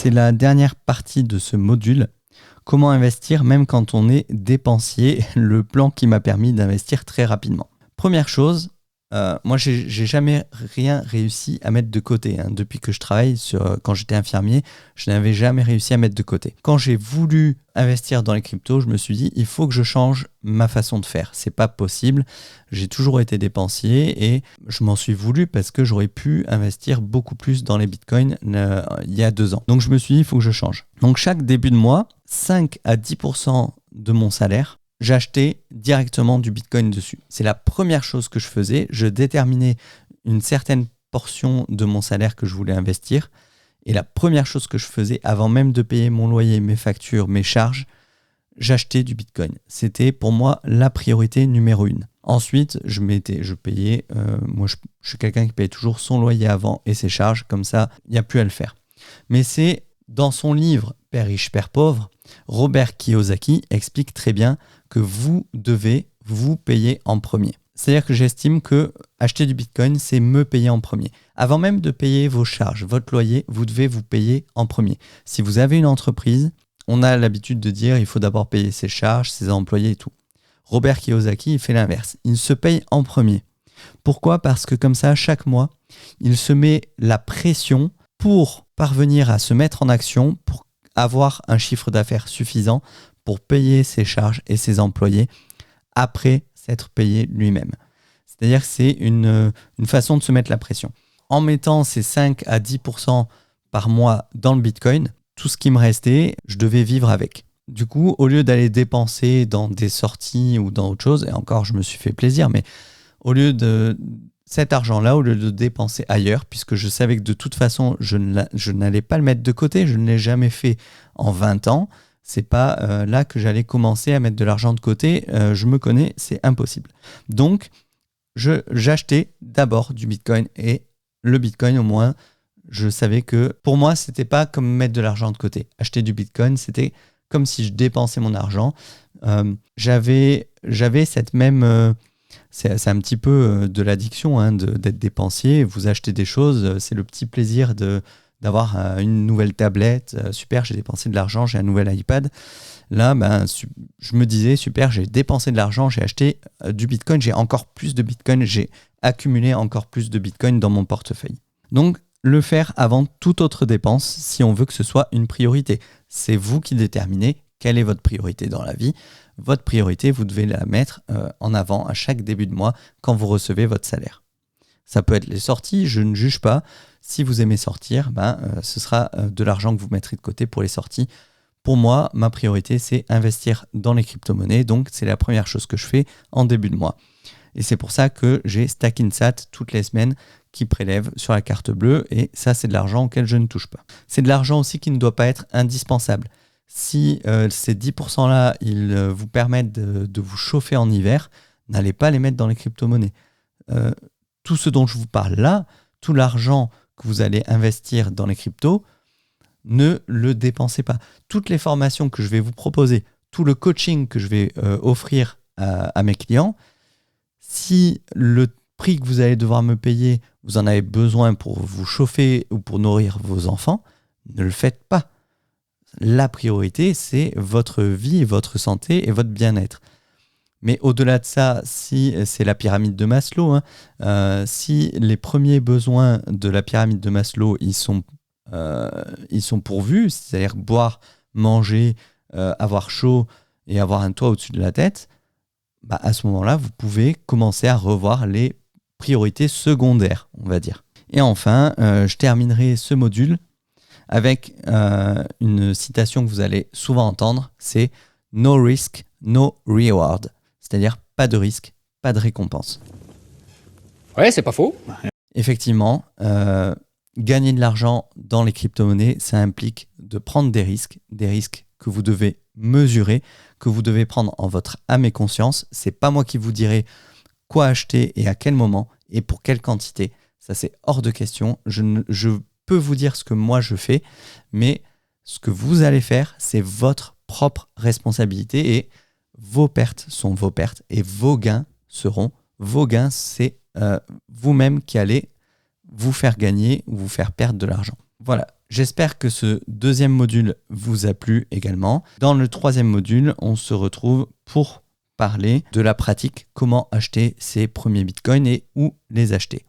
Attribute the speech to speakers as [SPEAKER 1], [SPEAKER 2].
[SPEAKER 1] c'est la dernière partie de ce module. Comment investir même quand on est dépensier, le plan qui m'a permis d'investir très rapidement. Première chose, moi j'ai jamais rien réussi à mettre de côté. Depuis que je travaille quand j'étais infirmier, je n'avais jamais réussi à mettre de côté. Quand j'ai voulu investir dans les cryptos, je me suis dit il faut que je change ma façon de faire. C'est pas possible. J'ai toujours été dépensier et je m'en suis voulu parce que j'aurais pu investir beaucoup plus dans les bitcoins il y a 2 ans. Donc je me suis dit il faut que je change. Donc chaque début de mois, 5 à 10% de mon salaire, j'achetais directement du bitcoin dessus. C'est la première chose que je faisais. Je déterminais une certaine portion de mon salaire que je voulais investir. Et la première chose que je faisais, avant même de payer mon loyer, mes factures, mes charges, j'achetais du bitcoin. C'était pour moi la priorité numéro 1. Ensuite, je payais, moi je suis quelqu'un qui paye toujours son loyer avant et ses charges, comme ça, il n'y a plus à le faire. Mais c'est dans son livre Père riche, Père pauvre, Robert Kiyosaki explique très bien que vous devez vous payer en premier. C'est-à-dire que j'estime que acheter du bitcoin, c'est me payer en premier. Avant même de payer vos charges, votre loyer, vous devez vous payer en premier. Si vous avez une entreprise, on a l'habitude de dire il faut d'abord payer ses charges, ses employés et tout. Robert Kiyosaki, il fait l'inverse. Il se paye en premier. Pourquoi ? Parce que comme ça, chaque mois, il se met la pression pour parvenir à se mettre en action, pour avoir un chiffre d'affaires suffisant pour payer ses charges et ses employés après s'être payé lui-même. C'est-à-dire que c'est une façon de se mettre la pression. En mettant ces 5 à 10% par mois dans le Bitcoin, tout ce qui me restait, je devais vivre avec. Du coup, au lieu d'aller dépenser dans des sorties ou dans autre chose, et encore je me suis fait plaisir, mais au lieu de cet argent-là, au lieu de dépenser ailleurs, puisque je savais que de toute façon, je n'allais pas le mettre de côté, je ne l'ai jamais fait en 20 ans, c'est pas là que j'allais commencer à mettre de l'argent de côté, je me connais, c'est impossible. Donc, j'achetais d'abord du Bitcoin et le Bitcoin au moins, je savais que pour moi, c'était pas comme mettre de l'argent de côté. Acheter du Bitcoin, c'était comme si je dépensais mon argent. J'avais cette même... c'est un petit peu de l'addiction d'être dépensier. Vous achetez des choses, c'est le petit plaisir d'avoir une nouvelle tablette. Super, j'ai dépensé de l'argent, j'ai un nouvel iPad. Là, je me disais, super, j'ai dépensé de l'argent, j'ai acheté du Bitcoin, j'ai encore plus de Bitcoin, j'ai accumulé encore plus de Bitcoin dans mon portefeuille. Donc, le faire avant toute autre dépense si on veut que ce soit une priorité. C'est vous qui déterminez quelle est votre priorité dans la vie. Votre priorité, vous devez la mettre en avant à chaque début de mois quand vous recevez votre salaire. Ça peut être les sorties, je ne juge pas. Si vous aimez sortir, ce sera de l'argent que vous mettrez de côté pour les sorties. Pour moi, ma priorité, c'est investir dans les crypto-monnaies. Donc, c'est la première chose que je fais en début de mois. Et c'est pour ça que j'ai Stackinsat toutes les semaines qui prélève sur la carte bleue. Et ça, c'est de l'argent auquel je ne touche pas. C'est de l'argent aussi qui ne doit pas être indispensable. Si ces 10%-là, ils vous permettent de vous chauffer en hiver, n'allez pas les mettre dans les crypto-monnaies. Tout ce dont je vous parle là, tout l'argent que vous allez investir dans les cryptos, ne le dépensez pas. Toutes les formations que je vais vous proposer, tout le coaching que je vais offrir à mes clients, si le prix que vous allez devoir me payer, vous en avez besoin pour vous chauffer ou pour nourrir vos enfants, ne le faites pas. La priorité, c'est votre vie, votre santé et votre bien-être. Mais au-delà de ça, si c'est la pyramide de Maslow, si les premiers besoins de la pyramide de Maslow, ils sont pourvus, c'est-à-dire boire, manger, avoir chaud et avoir un toit au-dessus de la tête, à ce moment-là, vous pouvez commencer à revoir les priorités secondaires, on va dire. Et enfin, je terminerai ce module avec une citation que vous allez souvent entendre, c'est « No risk, no reward », c'est-à-dire pas de risque, pas de récompense.
[SPEAKER 2] Ouais, c'est pas faux.
[SPEAKER 1] Effectivement, gagner de l'argent dans les crypto-monnaies, ça implique de prendre des risques que vous devez mesurer, que vous devez prendre en votre âme et conscience. C'est pas moi qui vous dirai quoi acheter et à quel moment et pour quelle quantité. Ça, c'est hors de question. Je peux vous dire ce que moi je fais, mais ce que vous allez faire, c'est votre propre responsabilité et vos pertes sont vos pertes et vos gains seront vos gains. C'est vous-même qui allez vous faire gagner ou vous faire perdre de l'argent. Voilà, J'espère que ce deuxième module vous a plu également. Dans le troisième module, on se retrouve pour parler de la pratique, comment acheter ses premiers bitcoins et où les acheter.